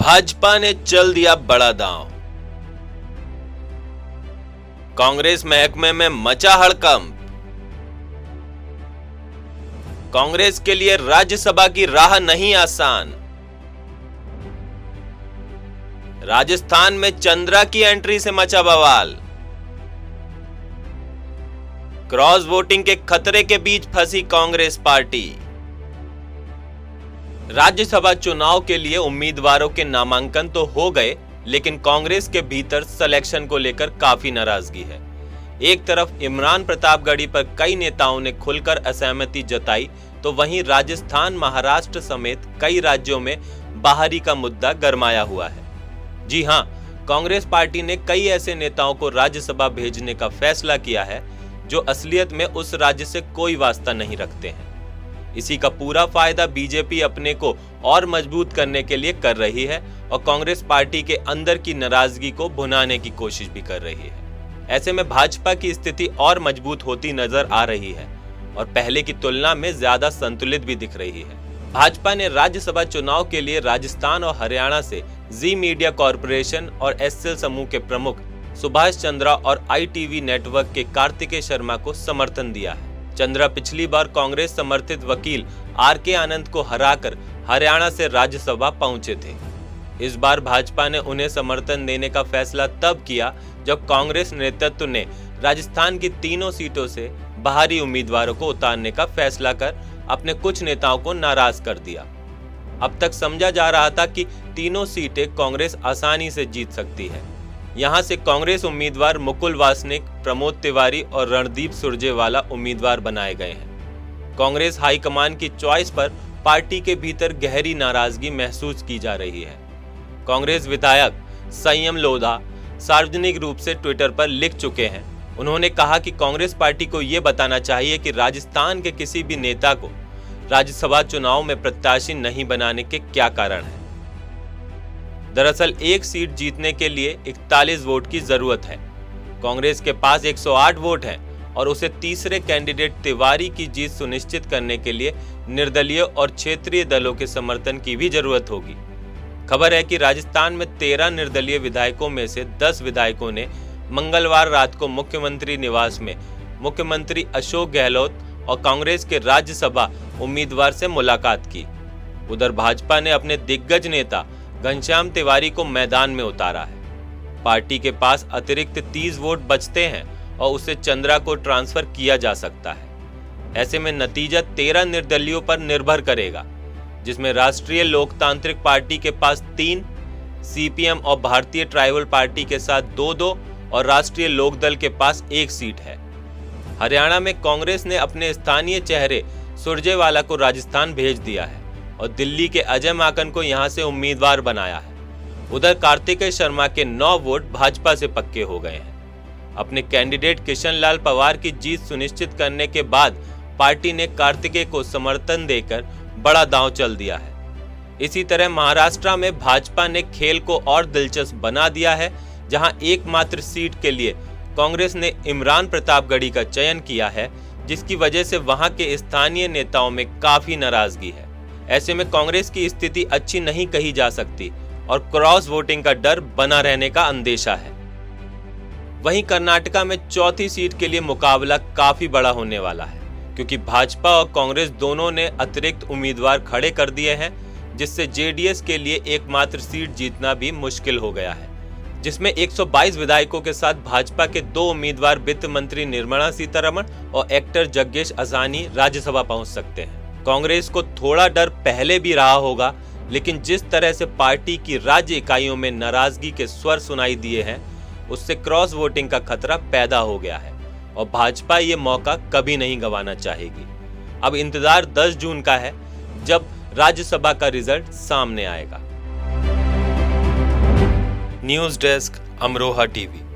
भाजपा ने चल दिया बड़ा दांव। कांग्रेस महकमे में मचा हड़कंप। कांग्रेस के लिए राज्यसभा की राह नहीं आसान। राजस्थान में चंद्रा की एंट्री से मचा बवाल। क्रॉस वोटिंग के खतरे के बीच फंसी कांग्रेस पार्टी। राज्यसभा चुनाव के लिए उम्मीदवारों के नामांकन तो हो गए, लेकिन कांग्रेस के भीतर सिलेक्शन को लेकर काफी नाराजगी है। एक तरफ इमरान प्रतापगढ़ी पर कई नेताओं ने खुलकर असहमति जताई, तो वहीं राजस्थान, महाराष्ट्र समेत कई राज्यों में बाहरी का मुद्दा गरमाया हुआ है। जी हां, कांग्रेस पार्टी ने कई ऐसे नेताओं को राज्यसभा भेजने का फैसला किया है जो असलियत में उस राज्य से कोई वास्ता नहीं रखते हैं। इसी का पूरा फायदा बीजेपी अपने को और मजबूत करने के लिए कर रही है और कांग्रेस पार्टी के अंदर की नाराजगी को भुनाने की कोशिश भी कर रही है। ऐसे में भाजपा की स्थिति और मजबूत होती नजर आ रही है और पहले की तुलना में ज्यादा संतुलित भी दिख रही है। भाजपा ने राज्यसभा चुनाव के लिए राजस्थान और हरियाणा से जी मीडिया कॉरपोरेशन और एसएल समूह के प्रमुख सुभाष चंद्रा और ITV नेटवर्क के कार्तिकेय शर्मा को समर्थन दिया है। चंद्रा पिछली बार कांग्रेस समर्थित वकील RK आनंद को हराकर हरियाणा से राज्यसभा पहुंचे थे। इस बार भाजपा ने उन्हें समर्थन देने का फैसला तब किया जब कांग्रेस नेतृत्व ने राजस्थान की तीनों सीटों से बाहरी उम्मीदवारों को उतारने का फैसला कर अपने कुछ नेताओं को नाराज कर दिया। अब तक समझा जा रहा था कि तीनों सीटें कांग्रेस आसानी से जीत सकती है। यहां से कांग्रेस उम्मीदवार मुकुल वासनिक, प्रमोद तिवारी और रणदीप सुरजेवाला उम्मीदवार बनाए गए हैं। कांग्रेस हाईकमान की चॉइस पर पार्टी के भीतर गहरी नाराजगी महसूस की जा रही है। कांग्रेस विधायक संयम लोधा सार्वजनिक रूप से ट्विटर पर लिख चुके हैं। उन्होंने कहा कि कांग्रेस पार्टी को यह बताना चाहिए कि राजस्थान के किसी भी नेता को राज्यसभा चुनाव में प्रत्याशी नहीं बनाने के क्या कारण है। दरअसल एक सीट जीतने के लिए 41 वोट की जरूरत है। कांग्रेस के पास 108 वोट हैं और उसे तीसरे कैंडिडेट तिवारी की जीत सुनिश्चित करने के लिए निर्दलीय और क्षेत्रीय दलों के समर्थन की भी जरूरत होगी। खबर है कि राजस्थान में 13 निर्दलीय विधायकों में से 10 विधायकों ने मंगलवार रात को मुख्यमंत्री निवास में मुख्यमंत्री अशोक गहलोत और कांग्रेस के राज्यसभा उम्मीदवार से मुलाकात की। उधर भाजपा ने अपने दिग्गज नेता घनश्याम तिवारी को मैदान में उतारा है। पार्टी के पास अतिरिक्त 30 वोट बचते हैं और उसे चंद्रा को ट्रांसफर किया जा सकता है। ऐसे में नतीजा 13 निर्दलीयों पर निर्भर करेगा, जिसमें राष्ट्रीय लोकतांत्रिक पार्टी के पास 3, CPM और भारतीय ट्राइबल पार्टी के साथ 2-2 और राष्ट्रीय लोकदल के पास 1 सीट है। हरियाणा में कांग्रेस ने अपने स्थानीय चेहरे सुरजेवाला को राजस्थान भेज दिया है और दिल्ली के अजय माकन को यहां से उम्मीदवार बनाया है। उधर कार्तिकेय शर्मा के 9 वोट भाजपा से पक्के हो गए हैं। अपने कैंडिडेट किशन लाल पंवार की जीत सुनिश्चित करने के बाद पार्टी ने कार्तिकेय को समर्थन देकर बड़ा दांव चल दिया है। इसी तरह महाराष्ट्र में भाजपा ने खेल को और दिलचस्प बना दिया है, जहां एकमात्र सीट के लिए कांग्रेस ने इमरान प्रतापगढ़ी का चयन किया है, जिसकी वजह से वहां के स्थानीय नेताओं में काफी नाराजगी है। ऐसे में कांग्रेस की स्थिति अच्छी नहीं कही जा सकती और क्रॉस वोटिंग का डर बना रहने का अंदेशा है। वहीं कर्नाटका में चौथी सीट के लिए मुकाबला काफी बड़ा होने वाला है, क्योंकि भाजपा और कांग्रेस दोनों ने अतिरिक्त उम्मीदवार खड़े कर दिए हैं, जिससे JDS के लिए एकमात्र सीट जीतना भी मुश्किल हो गया है, जिसमें 122 विधायकों के साथ भाजपा के 2 उम्मीदवार वित्त मंत्री निर्मला सीतारमण और एक्टर जग्गेश असानी राज्यसभा पहुंच सकते हैं। कांग्रेस को थोड़ा डर पहले भी रहा होगा, लेकिन जिस तरह से पार्टी की राज्य इकाइयों में नाराजगी के स्वर सुनाई दिए हैं, उससे क्रॉस वोटिंग का खतरा पैदा हो गया है और भाजपा ये मौका कभी नहीं गंवाना चाहेगी। अब इंतजार 10 जून का है, जब राज्यसभा का रिजल्ट सामने आएगा। News desk, Amroha TV।